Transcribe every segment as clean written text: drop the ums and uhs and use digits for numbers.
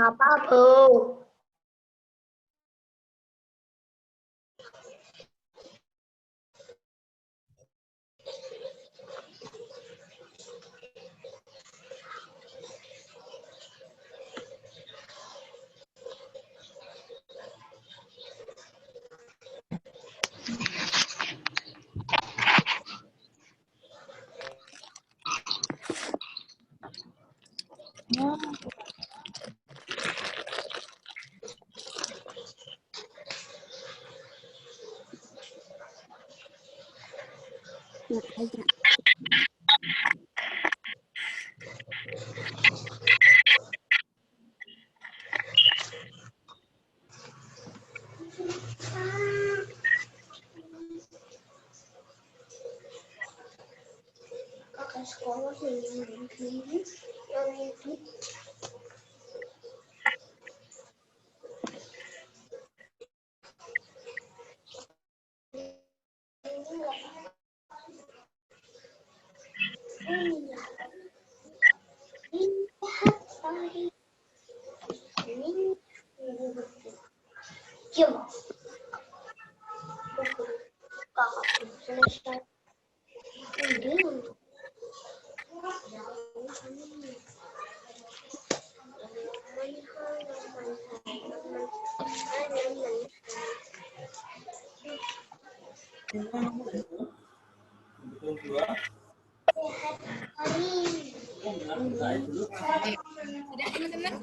Apa tuh? Kakak sekolah yang itu. Sudah teman-teman?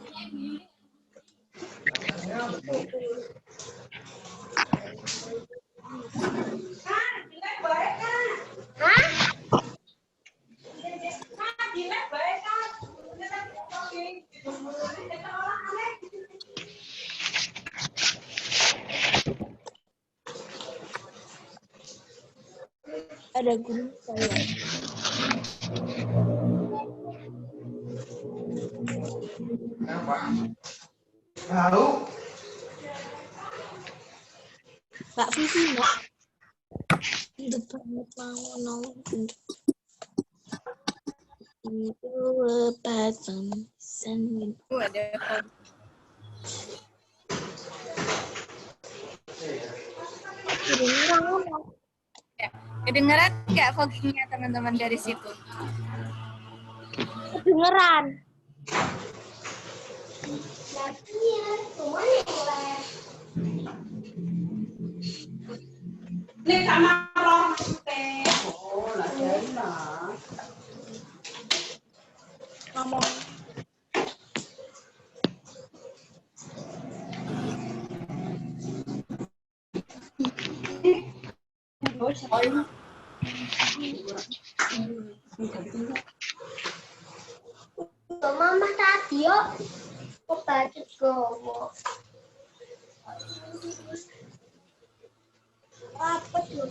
Ada guru saya. Tahu? Kak Vivi, Mbak. Depan mau nonton. Itu lepaskan sen. Ada kedengeran nggak foggingnya teman-teman dari situ? Kedengeran. Ini kamar orang teh. Oh, lah jadi lah. Ngomong. Mama tadi yo, kok baca gowo. Apa tuh?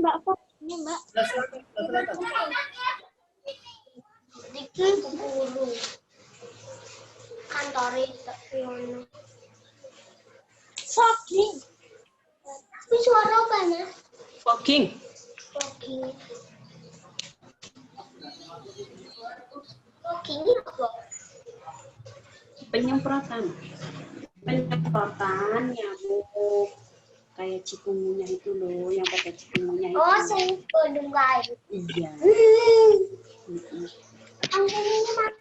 Mbak Fok, ini Mbak. Iki guru. Kantor itu. Fogging. Tapi suara apa ya? Fogging. Fogging. Fogging itu Penyemprotan nyamuk kayak cikungunya itu loh, yang pakai cikungunya itu. oh saya pedung air. Iya. Tekan gini Mak.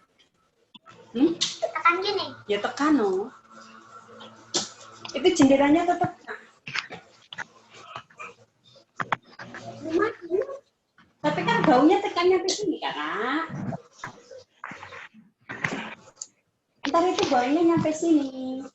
Tekan gini. Ya tekan loh. Itu jendelanya tetap. Tapi kan baunya tekannya ke sini Kak. Ntar itu baunya nyampe sini.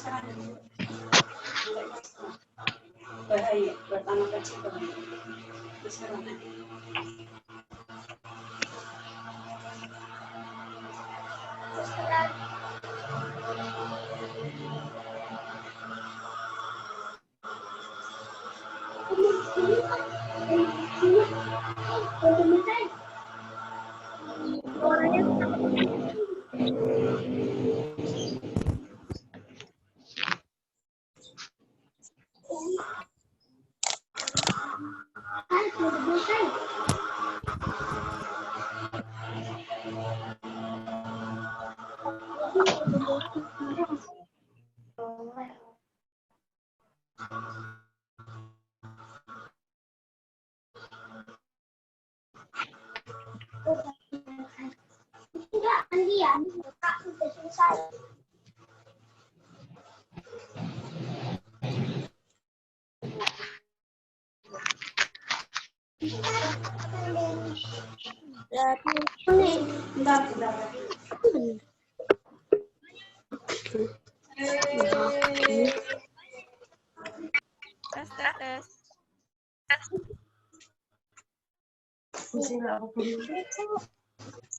sekarang. Bahaya buat anak kecil bahaya. Sekarang. Enggak, nanti ya. Aku udah selesai. Bentar. Tes.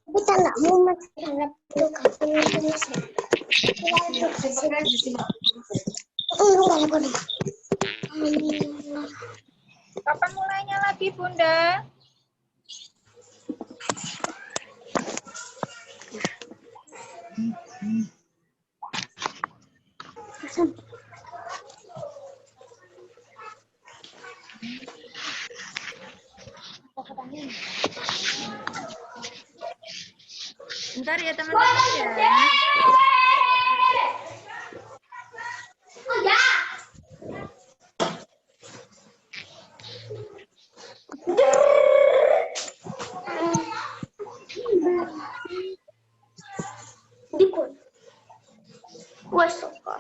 Kita nggak mau masalah tugas. Kapan mulainya lagi, Bunda? Bentar ya, teman-teman ya. Oh ya. Dikun. Gue suka.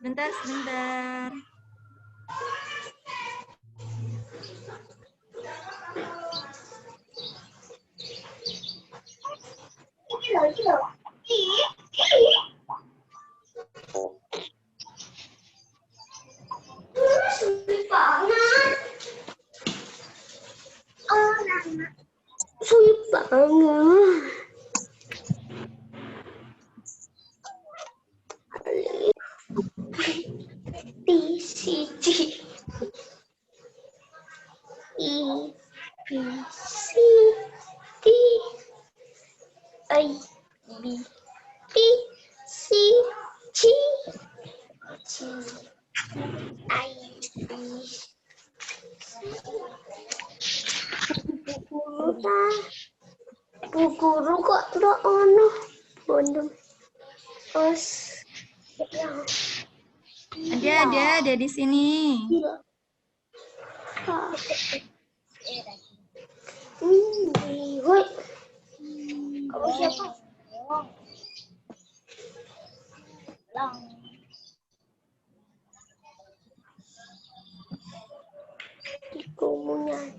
Sebentar. Sulit banget. Sulit banget. B, C, D. E, B, C, D. A, B, C, G. G, I, B. Bu guru kok tidak ono bondong os ya Ada di sini. Woi, kamu siapa?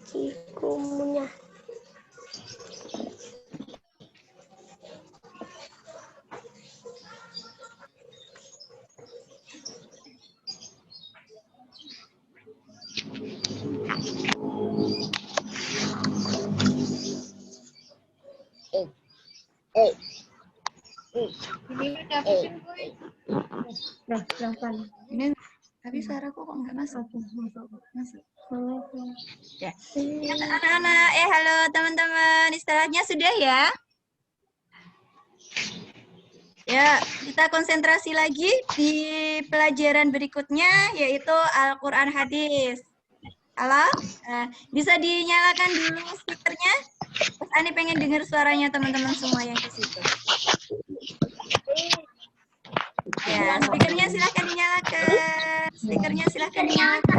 Cikumunya. Ini udah bikin gue. Ini tapi suaraku kok nggak masuk. Masuk. Ya. Anak-anak, halo teman-teman. Istirahatnya sudah ya? Ya, kita konsentrasi lagi di pelajaran berikutnya, yaitu Al-Quran Hadis. Halo? Nah, bisa dinyalakan dulu speakernya? Terus Ani pengen dengar suaranya teman-teman semua yang di situ. Ya, speakernya silahkan dinyalakan. Speakernya silahkan dinyalakan.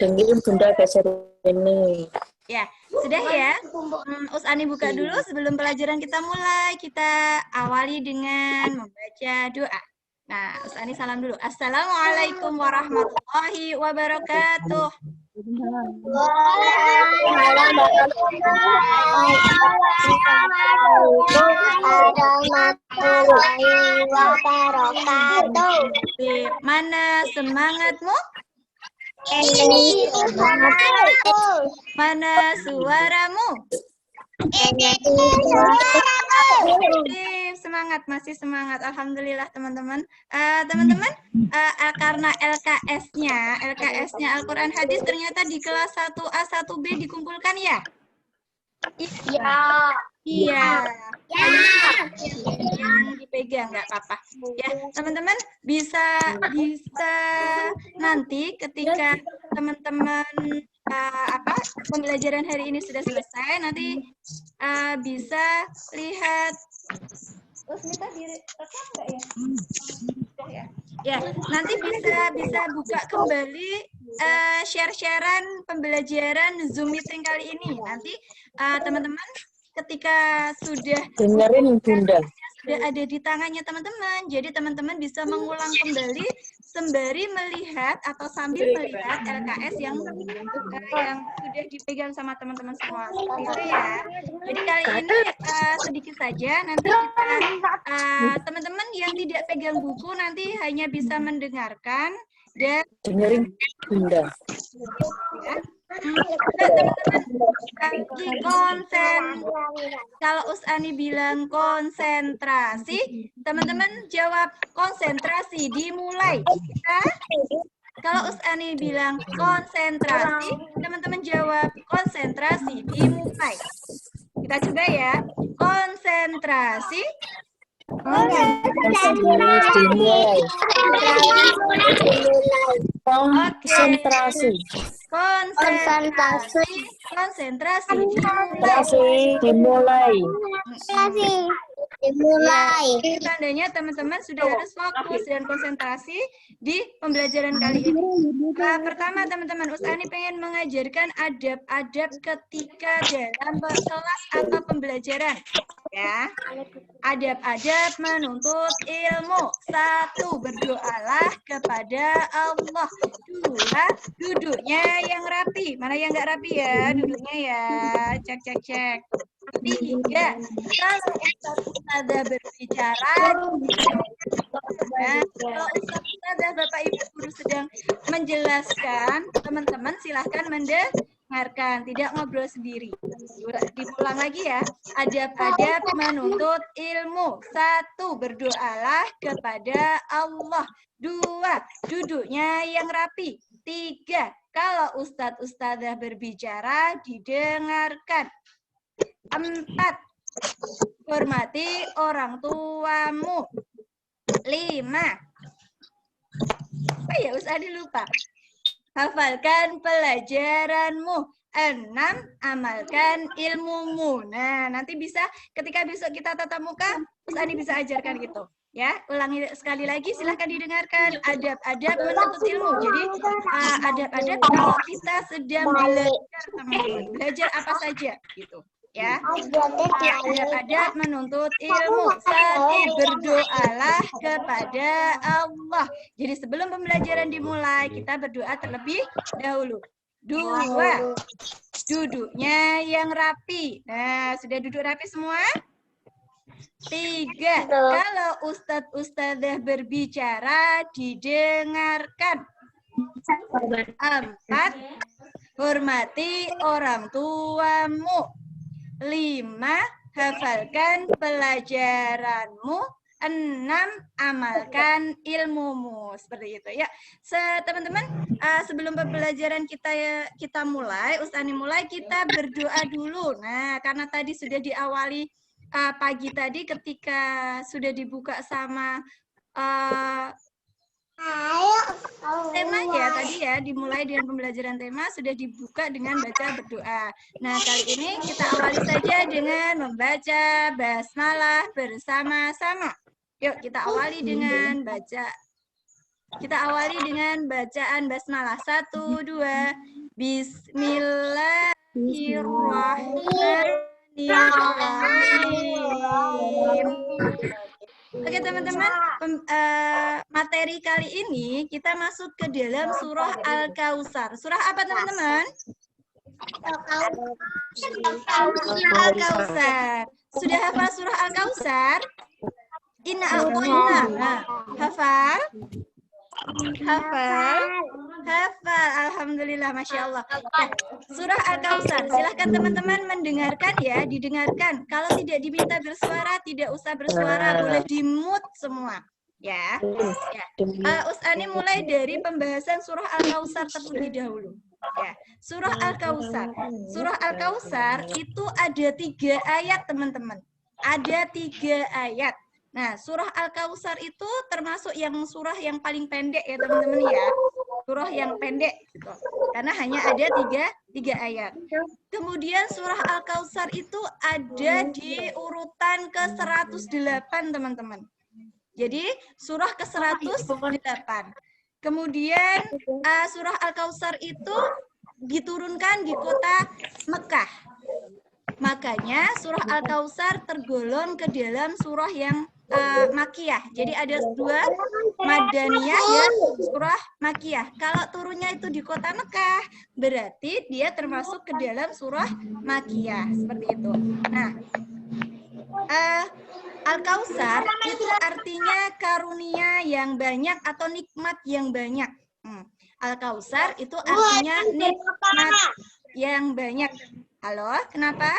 Dengerin Bunda belajar ini. Ya, sudah ya. Ani buka dulu sebelum pelajaran kita mulai. Kita awali dengan membaca doa. Nah, Ustani salam dulu. Assalamualaikum warahmatullahi wabarakatuh. Warahmatullahi wabarakatuh. Mana semangatmu? Mana suaramu? Semangat, masih semangat. Alhamdulillah teman-teman. Teman-teman, karena LKS-nya Al-Quran Hadis ternyata di kelas 1A 1B dikumpulkan ya? Iya. Yang dipegang nggak apa-apa. Ya, teman-teman bisa nanti ketika teman-teman pembelajaran hari ini sudah selesai, nanti bisa lihat. Usmita direkam nggak ya? Ya, nanti bisa buka kembali share-sharean pembelajaran Zoom meeting kali ini. Nanti teman-teman ketika sudah Dengerin Bunda. sudah ada di tangannya teman-teman, jadi teman-teman bisa mengulang kembali sembari melihat atau sambil melihat LKS yang sudah dipegang sama teman-teman semua. Seperti itu ya. Jadi kali ini sedikit saja, nanti kita teman-teman yang tidak pegang buku nanti hanya bisa mendengarkan dan Dengerin Bunda. ya. Teman-teman lagi konsen. Kalau Usani bilang konsentrasi, teman-teman jawab konsentrasi, dimulai. Kalau Usani bilang konsentrasi, teman-teman jawab konsentrasi, dimulai. Kita coba ya. Konsentrasi. Konsentrasi. Konsentrasi. Dimulai. Ini tandanya teman-teman sudah harus fokus dan konsentrasi di pembelajaran kali ini. Pertama teman-teman, Usani pengen mengajarkan adab-adab ketika dalam kelas atau pembelajaran. Ya, adab-adab menuntut ilmu. 1, berdoalah kepada Allah. 2, duduknya yang rapi. Mana yang nggak rapi ya duduknya ya. Cek. 3, kalau Ustazah berbicara, kalau Ustazah Bapak Ibu Guru sedang menjelaskan, teman-teman silahkan mendengarkan, tidak ngobrol sendiri. Diulang lagi ya. Adab-adab menuntut ilmu. 1, berdoalah kepada Allah. 2, duduknya yang rapi. 3, kalau Ustazah berbicara, didengarkan. 4, hormati orang tuamu. 5, apa ya Ustadi lupa. Hafalkan pelajaranmu. 6, amalkan ilmumu. Nah, nanti bisa ketika besok kita tatap muka, Ustadi bisa ajarkan gitu. Ya, ulangi sekali lagi, silahkan didengarkan. Adab-adab menuntut ilmu. Jadi, adab-adab kalau kita sedang belajar, teman-teman. Belajar apa saja, gitu. Ya, adab-adab menuntut ilmu. 1, berdoalah kepada Allah. Jadi sebelum pembelajaran dimulai, kita berdoa terlebih dahulu. 2, duduknya yang rapi. Nah, sudah duduk rapi semua? 3, kalau Ustazah berbicara, didengarkan. 4, hormati orang tuamu. 5, hafalkan pelajaranmu. 6, amalkan ilmumu. Seperti itu ya. Teman-teman, sebelum pembelajaran kita mulai, Ustani mulai, kita berdoa dulu. Nah, karena tadi sudah diawali pagi tadi ketika sudah dibuka sama tema ya tadi ya, dimulai dengan pembelajaran tema, sudah dibuka dengan baca berdoa. Nah, kali ini kita awali saja dengan membaca basmalah bersama-sama. Yuk, kita awali dengan bacaan basmalah. 1, 2, Bismillahirrahmanirrahim. Oke teman-teman, materi kali ini kita masuk ke dalam surah Al-Kautsar. Surah apa teman-teman? Al-Kautsar. Sudah hafal surah Al-Kautsar? Inna a'toina. Nah, hafal? Hafal? Hafal. Alhamdulillah, Masya Allah. Nah, surah Al-Kautsar. Silahkan teman-teman mendengarkan ya, didengarkan. Kalau tidak diminta bersuara, tidak usah bersuara, boleh di-mute semua. Ya. Ustani mulai dari pembahasan surah Al-Kautsar terlebih dahulu. Ya, surah Al-Kautsar. Surah Al-Kautsar itu ada 3 ayat, teman-teman. Ada 3 ayat. Nah, surah Al-Kautsar itu termasuk yang surah yang paling pendek ya, teman-teman ya. Surah yang pendek gitu. Karena hanya ada 3 ayat. Kemudian surah Al-Kautsar itu ada di urutan ke-108, teman-teman. Jadi, surah ke-108. Kemudian surah Al-Kautsar itu diturunkan di kota Mekah. Makanya surah Al-Kautsar tergolong ke dalam surah yang Makiyah. Jadi ada 2, Madaniyah dan surah Makiyah. Kalau turunnya itu di kota Mekah, berarti dia termasuk ke dalam surah Makiyah. Seperti itu. Nah, Al-Kautsar itu artinya karunia yang banyak atau nikmat yang banyak. Al-Kautsar itu artinya nikmat yang banyak. Halo, kenapa?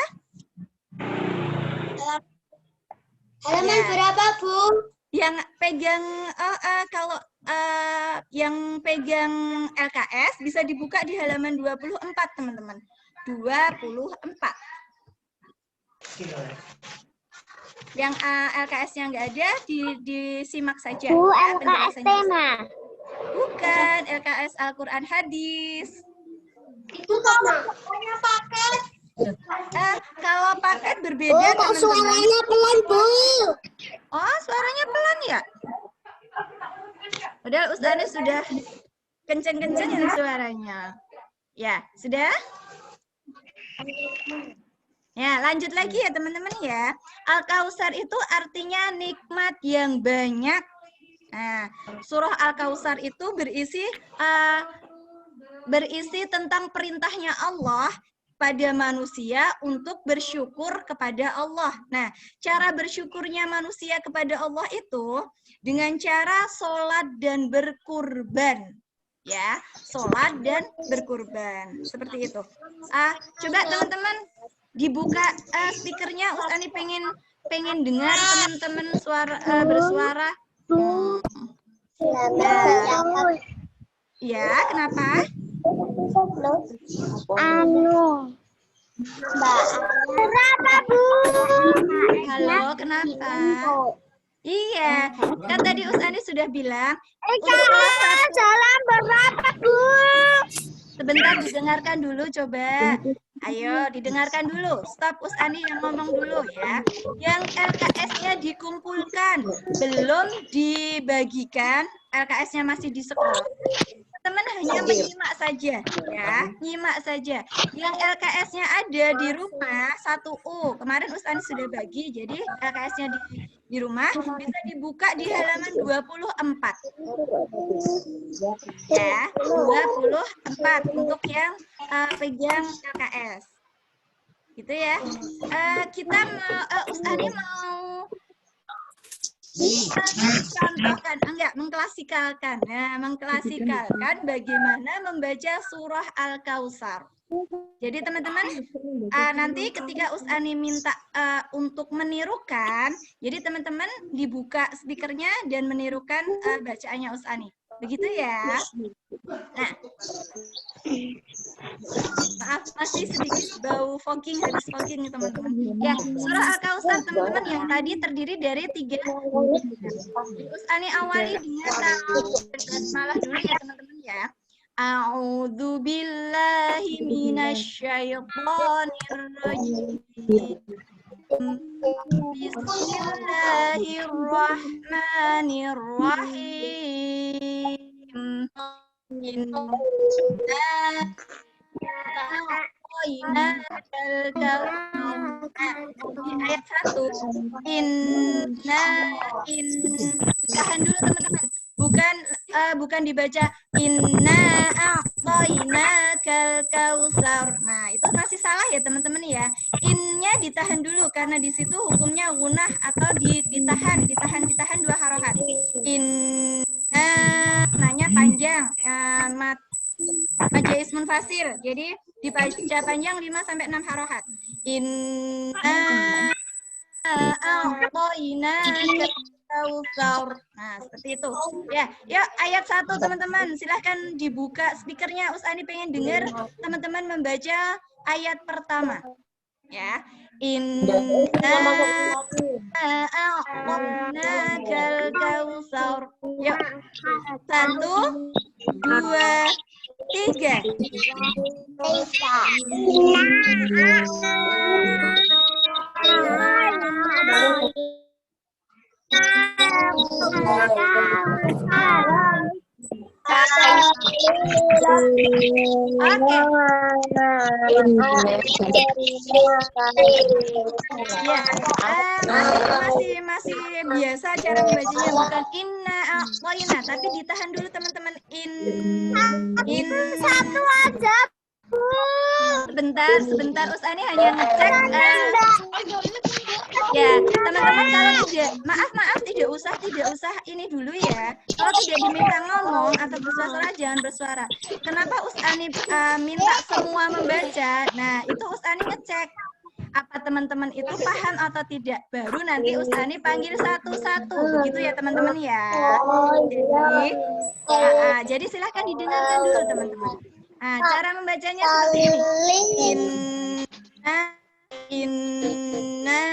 Halaman berapa, Bu? Yang pegang kalau yang pegang LKS bisa dibuka di halaman 24, teman-teman. 24. Yang LKS-nya nggak ada, disimak saja. Bu, ya, LKS tema. Bukan, LKS Al-Quran Hadis. Itu sama paket. Kalau paket berbeda, Bu, kok teman-teman. suaranya pelan, Bu? Oh, suaranya pelan ya? Udah, Ustazah sudah kenceng-kencengin suaranya. Ya, sudah? Ya, lanjut lagi ya teman-teman ya. Al-Kautsar itu artinya nikmat yang banyak. Nah, surah Al-Kautsar itu berisi tentang perintahnya Allah pada manusia untuk bersyukur kepada Allah. Nah, cara bersyukurnya manusia kepada Allah itu dengan cara sholat dan berkurban. Ya, sholat dan berkurban. Seperti itu. Coba teman-teman dibuka speakernya. Ustani pengen dengar teman-teman bersuara. Ya, kenapa? Mbak. Berapa, Bu? Halo, kenapa? Iya, kan tadi Ustani sudah bilang. Salam berapa, Bu? Sebentar didengarkan dulu coba. Ayo didengarkan dulu. Stop Ustani yang ngomong dulu ya. Yang LKS-nya dikumpulkan, belum dibagikan, LKS-nya masih di sekolah. Teman hanya menyimak saja ya, nyimak saja. Yang LKS-nya ada di rumah 1U. Kemarin Ustani sudah bagi, jadi LKS-nya di rumah bisa dibuka di halaman 24. Ya, 24 untuk yang pegang LKS. Gitu ya. Kita Ustani mau mengklasikalkan. Nah, mengklasikalkan bagaimana membaca surah Al-Kautsar. Jadi teman-teman, nanti ketika Ustani minta untuk menirukan, jadi teman-teman dibuka speakernya dan menirukan bacaannya Ustani. Begitu ya. Nah, maaf masih sedikit bau fogging, habis fogging teman-teman. Ya, surah Al-Kautsar teman-teman yang tadi terdiri dari 3. Ustani awali dengan basmalah dulu ya teman-teman ya. A'udzu billahi minasyaitonir rajim. Bismillahirrahmanirrahim. Inna di ayat 1. Inna Ditahan dulu teman-teman. Bukan dibaca inna a'tainakal kausar. Nah, itu masih salah ya teman-teman ya. Innya ditahan dulu karena di situ hukumnya gunah atau ditahan 2 harokat. Inna nanya panjang. Maja ismun fasir. Jadi dibaca panjang 5 sampai 6 harokat. Inna a'tainakal kausar. Nah, seperti itu. Ya, yuk ayat 1 teman-teman. Silahkan dibuka speakernya. Ustani pengen dengar teman-teman membaca ayat pertama. Ya. Inna a'tainakal kausar. Yuk. 1, 2, 3. Oke. Ya, masih biasa cara membacanya, bukan inna a'toina, tapi ditahan dulu teman-teman. Satu aja. Sebentar Ustani hanya ngecek. Ya, teman-teman kalau tidak usah ini dulu ya. Kalau tidak diminta ngomong atau bersuara jangan bersuara. Kenapa Ustani minta semua membaca? Nah, itu Ustani ngecek apa teman-teman itu paham atau tidak. Baru nanti Ustani panggil satu-satu. Begitu ya teman-teman ya. Jadi silahkan didengarkan dulu teman-teman. Nah, cara membacanya seperti ini. Inna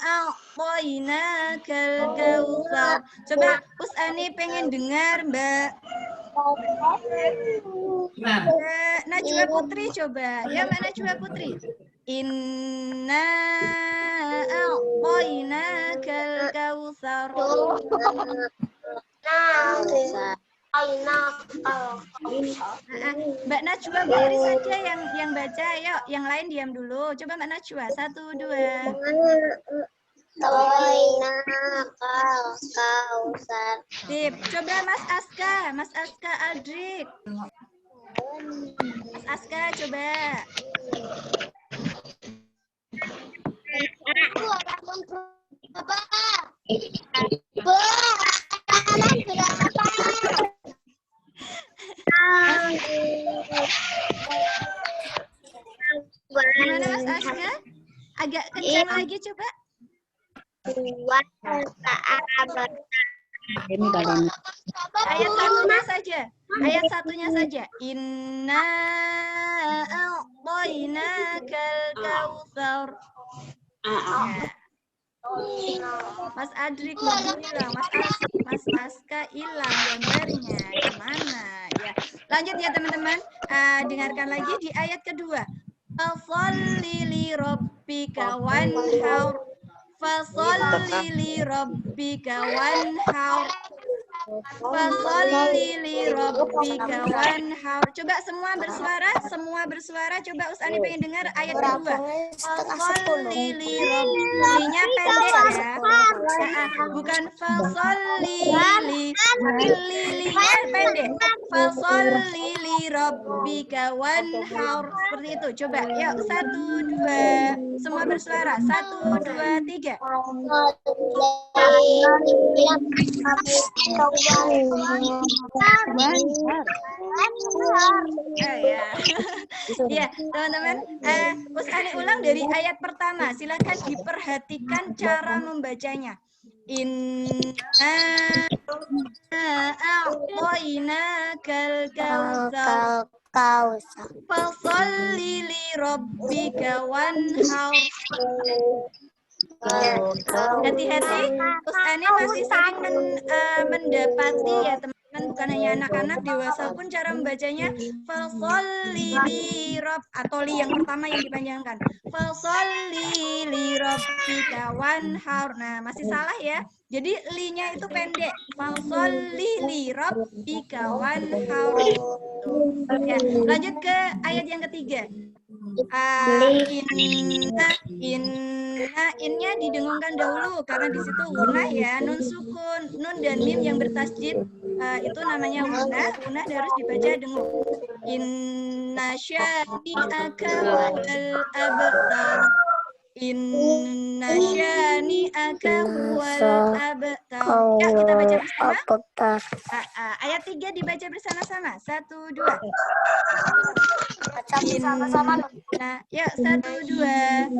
a'tainakal kautsar. Coba Ustani pengen dengar Mbak Najwa Putri, coba. Ya Mbak Najwa Putri. Inna a'tainakal kautsar. Mbak Najwa Putri saja yang baca, yuk yang lain diam dulu. Coba Mbak Najwa, 1, 2. Sip. Coba Mas Aska Aldrik. Mas Aska coba. Gimana Mas Aska? Agak kencang lagi coba. Ayat satunya saja. Inna a'tainakal kautsar. Mas Adrik hilang, Mas Aska hilang gambarnya. Gimana? Ya. Lanjut ya teman-teman. Dengarkan lagi di ayat kedua. Fasholli li rabbika wanhar. Fasholli li rabbika wanhar. Fasholli li rabbika wanhar. Coba semua bersuara, coba Ustani pengen dengar ayat kedua. Fasholli li rabbika pendek ya. Bukan fasholli li, linya pendek. Fasholli li rabbika wanhar. Seperti itu. Coba yuk 1, 2. Semua bersuara. 1, 2, 3. Ya, teman-teman, Ustani ulang dari ayat pertama. Silakan diperhatikan cara membacanya. Inna a'tainakal kautsar. Fasholli li rabbika wanhar. Hati-hati, Ustani masih sering mendapati ya teman-teman, bukan hanya anak-anak, dewasa pun cara membacanya fasholli li rabb, atau li yang pertama yang dipanjangkan. Fasholli li rabbika wanhar. Nah, masih salah ya. Jadi li-nya itu pendek. Fasholli li rabbika wanhar. Ya, lanjut ke ayat yang ketiga. Inna innya didengungkan dahulu karena di situ gunah ya, nun sukun, nun dan mim yang bertasjid itu namanya gunah. Gunah harus dibaca dengung. Inna syani'aka huwal abtar. Inna syani'aka huwal abtar. Ya, kita baca bersama. Ayat 3 dibaca bersama-sama. 1, 2. Baca bersama-sama. Nah, ya 1, 2.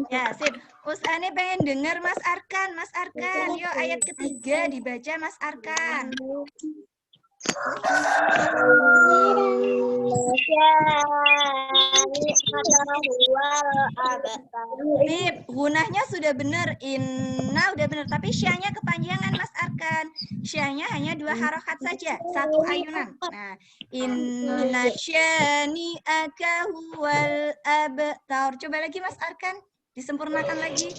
Ya, sip. Usani pengen dengar Mas Arkan. Mas Arkan, yuk ayat ketiga dibaca Mas Arkan. Sip, gunahnya sudah benar. Inna udah benar, tapi syahnya kepanjangan Mas Arkan. Syahnya hanya 2 harokat saja, 1 ayunan. Nah, inna syani'aka huwal abtar. Coba lagi Mas Arkan, disempurnakan lagi.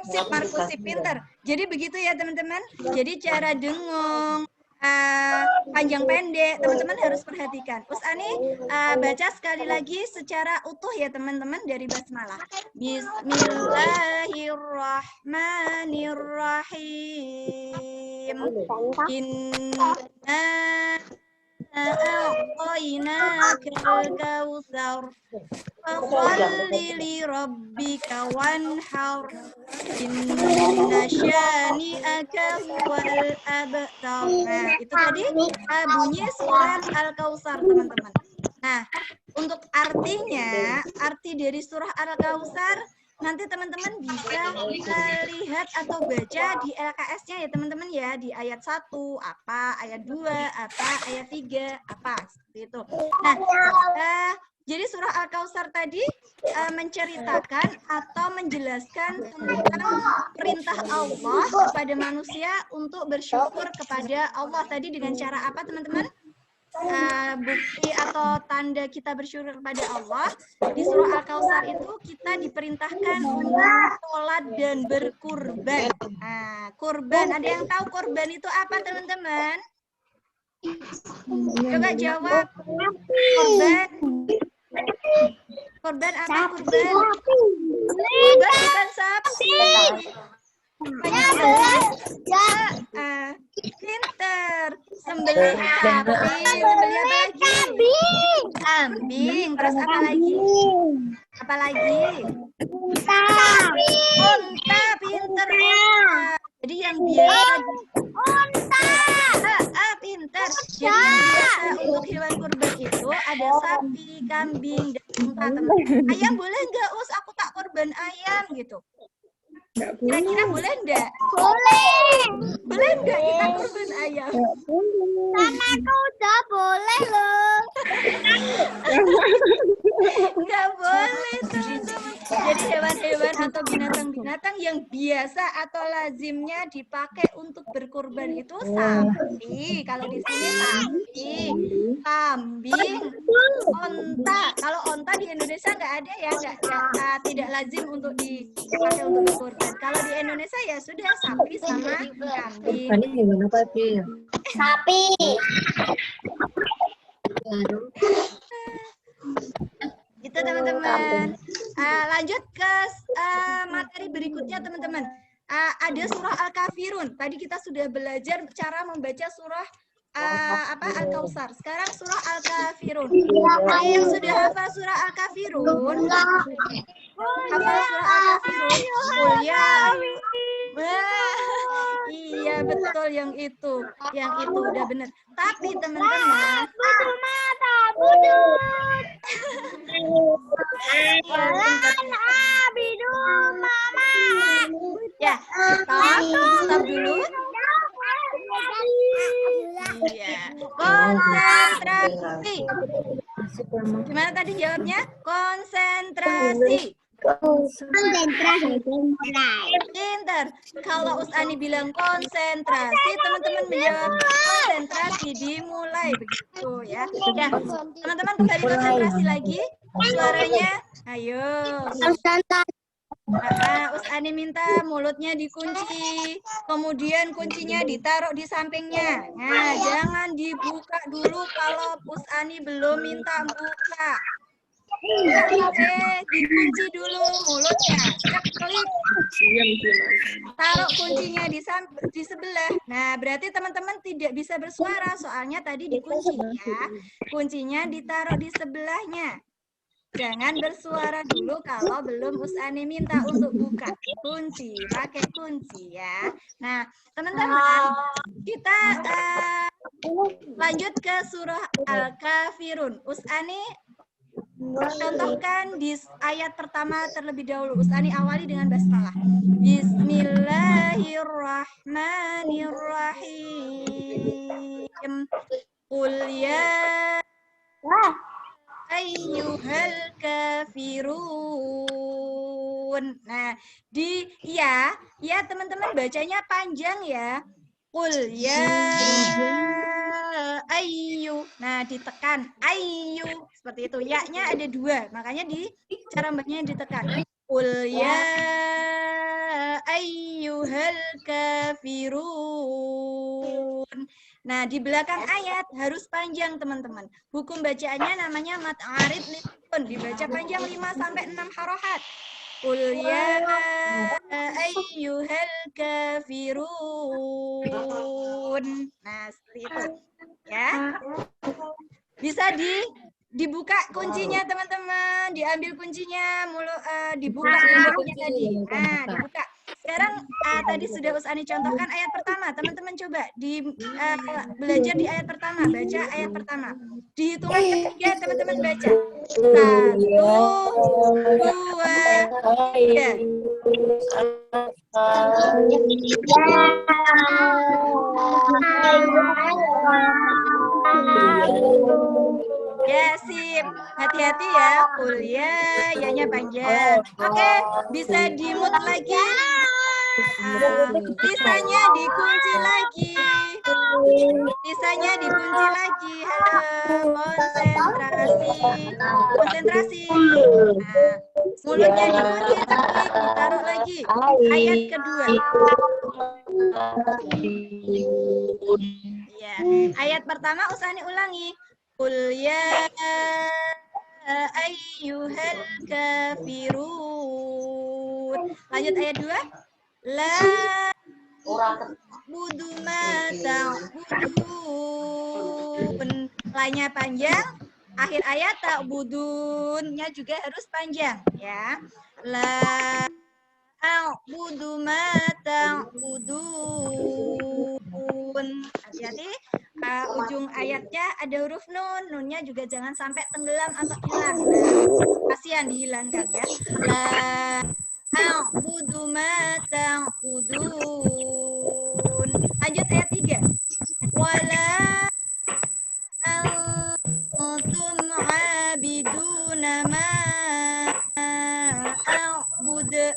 Sip, Markus, sip, pinter. Jadi begitu ya teman-teman. Jadi cara dengung panjang pendek teman-teman harus perhatikan. Usani baca sekali lagi secara utuh ya teman-teman dari basmalah. Bismillahirrahmanirrahim. Inna a'tainakal kautsar fasholli li rabbika wanhar inna syani'aka huwal abtar. Nah, itu tadi bunyi surat Al-Kautsar teman-teman. Nah, untuk artinya, arti dari surah Al-Kautsar nanti teman-teman bisa lihat atau baca di LKS-nya ya teman-teman ya, di ayat 1 apa, ayat 2 apa, ayat 3 apa, seperti itu. Nah, jadi surah Al-Kautsar tadi menceritakan atau menjelaskan tentang perintah Allah kepada manusia untuk bersyukur kepada Allah tadi dengan cara apa teman-teman? Bukti atau tanda kita bersyukur kepada Allah di surah Al-Kautsar itu kita diperintahkan untuk sholat dan berkurban. Nah, kurban, ada yang tahu kurban itu apa teman-teman? Coba jawab. Kurban. Kurban apa kurban? Kurban bukan sapi. Pinter. Sembelih sapi, sembelih apa lagi? Kambing. Terus apa lagi? Apa lagi? Unta, pinter unta. Jadi yang biasa pinter. Jadi yang biasa untuk hewan kurban itu ada sapi, kambing, dan unta teman. Ayam boleh nggak Us? Aku tak kurban ayam gitu. Kira-kira boleh enggak? Boleh. Boleh enggak kita kurban ayam? Karena aku udah boleh loh. Enggak boleh teman-teman. Jadi hewan-hewan atau binatang-binatang yang biasa atau lazimnya dipakai untuk berkurban itu sapi. Kalau di sini sapi, kambing, onta. Kalau onta di Indonesia nggak ada ya, tidak lazim untuk dipakai untuk berkurban. Kalau di Indonesia ya sudah sapi sama kambing. Sapi. Itu teman-teman. Lanjut ke materi berikutnya teman-teman. Ada surah Al-Kafirun. Tadi kita sudah belajar cara membaca surah Al-Kautsar. Sekarang surah Al-Kafirun. Ada yang sudah hafal surah Al-Kafirun? Hafal surah Al-Kafirun? Iya betul yang itu. Yang itu udah benar. Tapi teman-teman, ya, stop dulu. Iya, konsentrasi. Gimana tadi jawabnya? Konsentrasi. Pinter. Kalau Usani bilang konsentrasi, teman-teman menjawab konsentrasi dimulai begitu ya. Ya, teman-teman kembali konsentrasi lagi. suaranya? Ayo. Usani minta mulutnya dikunci. Kemudian kuncinya ditaruh di sampingnya. Nah, jangan dibuka dulu kalau Usani belum minta buka. Oke, dikunci dulu mulutnya. Cek klik. Taruh kuncinya di sebelah. Nah, berarti teman-teman tidak bisa bersuara soalnya tadi dikunci ya. Kuncinya ditaruh di sebelahnya. Jangan bersuara dulu kalau belum Usani minta untuk buka. Kunci, pakai kunci ya. Nah, teman-teman, kita lanjut ke surah Al-Kafirun. Usani contohkan di ayat pertama terlebih dahulu. Usani awali dengan basmalah. Bismillahirrahmanirrahim. Qul ya ayyuhal kafirun. Nah, di ya teman-teman bacanya panjang ya. Qul ya ayyu. Nah, ditekan ayyu seperti itu. Ya-nya ada 2, makanya di cara bacanya ditekan. Qul ya ayyuhal kafirun. Nah, di belakang ayat harus panjang, teman-teman. Hukum bacaannya namanya mad arid lisun. Dibaca panjang 5 sampai 6 harokat. Qul ya ayyuhal kafirun. Nah, seperti itu. Ya. Bisa dibuka kuncinya, teman-teman. Diambil kuncinya, dibuka mulutnya tadi. Nah, dibuka. Sekarang tadi sudah Usani contohkan ayat pertama. Teman-teman coba belajar di ayat pertama. Baca ayat pertama. Di hitungan ketiga teman-teman baca. 1, 2, 3. Ya, sip. Hati-hati ya. Kuliah, ya-nya panjang. Oke, bisa di-mute lagi. Sisanya dikunci lagi. Halo, konsentrasi. Nah, mulutnya dikunci, ditaruh lagi. Ayat kedua. Ya, ayat pertama Usani ulangi. Qul ya ayyuhal kafirun. Lanjut ayat 2. La budu ma ta'budun. La-nya panjang, akhir ayat ta'budunnya juga harus panjang ya. La a'budu ma ta'budun. Hati-hati. Ujung ayatnya ada huruf nun. Nunnya juga jangan sampai tenggelam atau hilang. Nah, kasihan dihilangkan ya. La a'budu ma ta'budun. Lanjut ayat 3. Wala antum 'abiduna ma a'budu.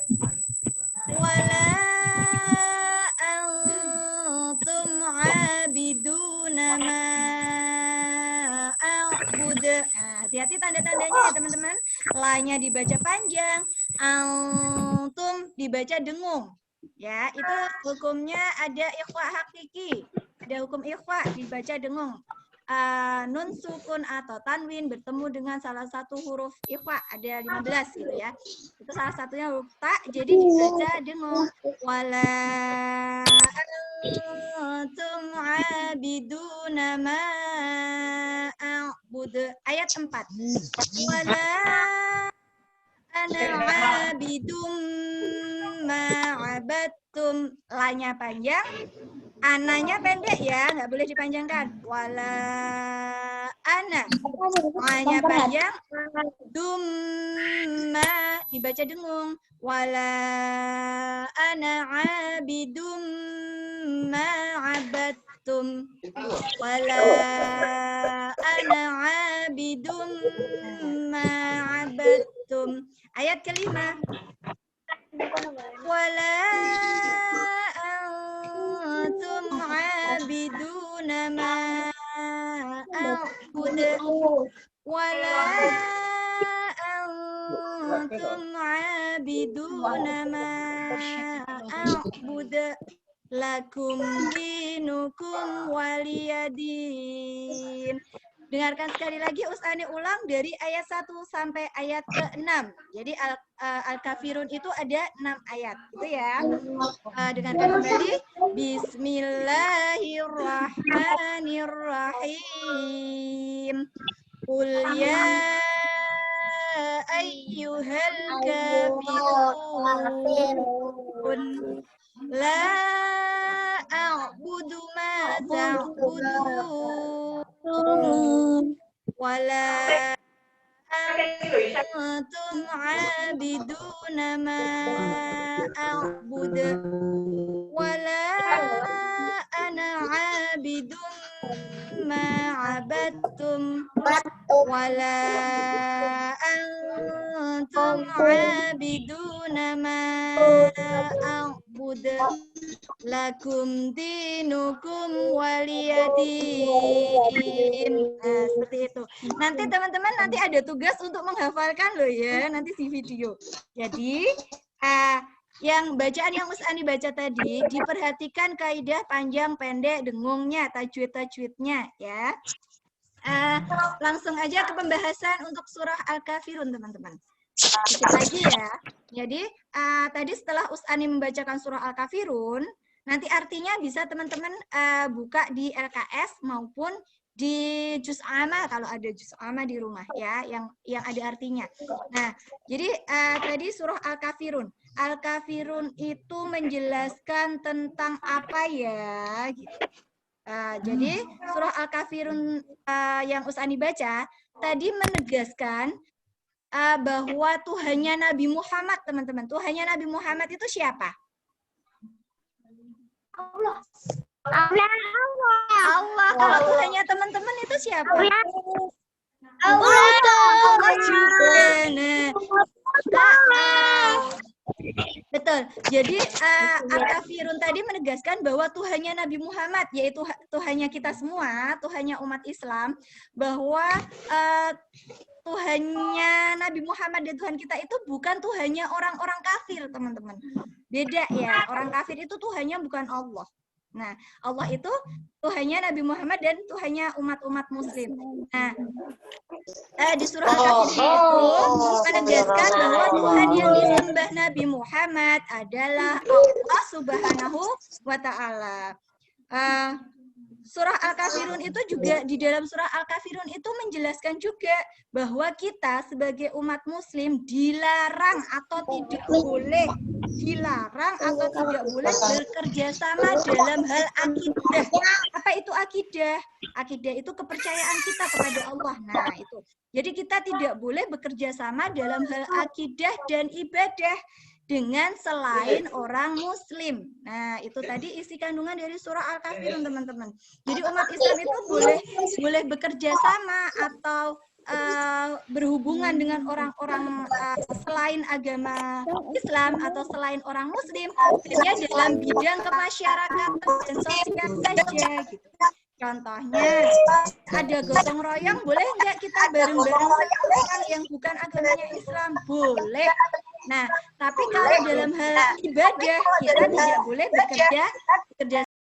Wala antum 'abiduna ma a'budu. Hati-hati tanda-tandanya ya, teman-teman. La-nya dibaca panjang, antum dibaca dengung. Ya, itu hukumnya ada ikhfa hakiki. Ada hukum ikhfa dibaca dengung. Nun sukun atau tanwin bertemu dengan salah satu huruf ikhfa, ada 15 gitu ya. Itu salah satunya huruf ta, jadi dibaca dengung. Wala antum 'abiduna ma a'budu. Ayat 4. Wala ana 'abidum ma 'abadtum. La-nya panjang, ananya pendek ya, nggak boleh dipanjangkan. Wala ana. A-nya panjang, dumma dibaca dengung. Wala ana 'abidum ma 'abadtum. Wala ana 'abidum ma 'abadtum. Ayat kelima. Wala antum 'abiduna ma a'budu. Wala ma a'budu lakum dinukum waliyadin. Dengarkan sekali lagi Usani ulang dari ayat 1 sampai ayat ke-6. Jadi Al-Kafirun itu ada 6 ayat. Itu ya. Dengarkan kembali. Bismillahirrahmanirrahim. Qul ya ayyuhal kafirun. La a'budu ma ta'budun. Wala antum 'abiduna ma a'budu. Wala ana 'abidun ma 'abadtum. Wala antum 'abiduna ma a'budu. Lakum dinukum waliyadin. Nah, seperti itu. Nanti teman-teman ada tugas untuk menghafalkan loh ya, nanti di video. Jadi, yang bacaan yang Usani baca tadi, diperhatikan kaidah panjang pendek dengungnya, tajwid-tajwidnya ya. Langsung aja ke pembahasan untuk surah Al-Kafirun, teman-teman. Sedikit lagi ya. Jadi, tadi setelah Usani membacakan surah Al-Kafirun, nanti artinya bisa teman-teman buka di LKS maupun di juz amma kalau ada juz amma di rumah ya, yang ada artinya. Nah, jadi tadi surah Al-Kafirun. Al-Kafirun itu menjelaskan tentang apa ya? Gitu. Jadi surah Al-Kafirun yang Usani baca tadi menegaskan bahwa Tuhannya Nabi Muhammad, teman-teman. Tuhannya Nabi Muhammad itu siapa? Allah. Kalau Tuhannya teman-teman itu siapa? Allah juga. Betul. Jadi Al-Kafirun tadi menegaskan bahwa Tuhannya Nabi Muhammad, yaitu Tuhannya kita semua, Tuhannya umat Islam, bahwa Tuhannya Nabi Muhammad dan Tuhan kita itu bukan Tuhannya orang-orang kafir, teman-teman. Beda ya, orang kafir itu Tuhannya bukan Allah. Nah, Allah itu Tuhannya Nabi Muhammad dan Tuhannya umat-umat muslim. Nah, di surah Al-Kafirun itu menegaskan bahwa Tuhan yang disembah Nabi Muhammad adalah Allah Subhanahu wa Ta'ala. Surah Al-Kafirun itu juga, di dalam surah Al-Kafirun itu menjelaskan juga bahwa kita sebagai umat muslim dilarang atau tidak boleh bekerja sama dalam hal akidah. Apa itu akidah? Akidah itu kepercayaan kita kepada Allah. Nah, itu. Jadi kita tidak boleh bekerja sama dalam hal akidah dan ibadah dengan selain orang muslim. Nah, itu tadi isi kandungan dari surah Al-Kafirun, teman-teman. Jadi umat Islam itu boleh bekerja sama atau berhubungan dengan orang-orang selain agama Islam atau selain orang muslim hanya dalam bidang kemasyarakatan dan sosial saja gitu. Contohnya, ada gotong royong, boleh nggak kita bareng-bareng orang yang bukan agamanya Islam? Boleh. Nah, tapi kalau dalam hal ibadah, kita tidak boleh bekerja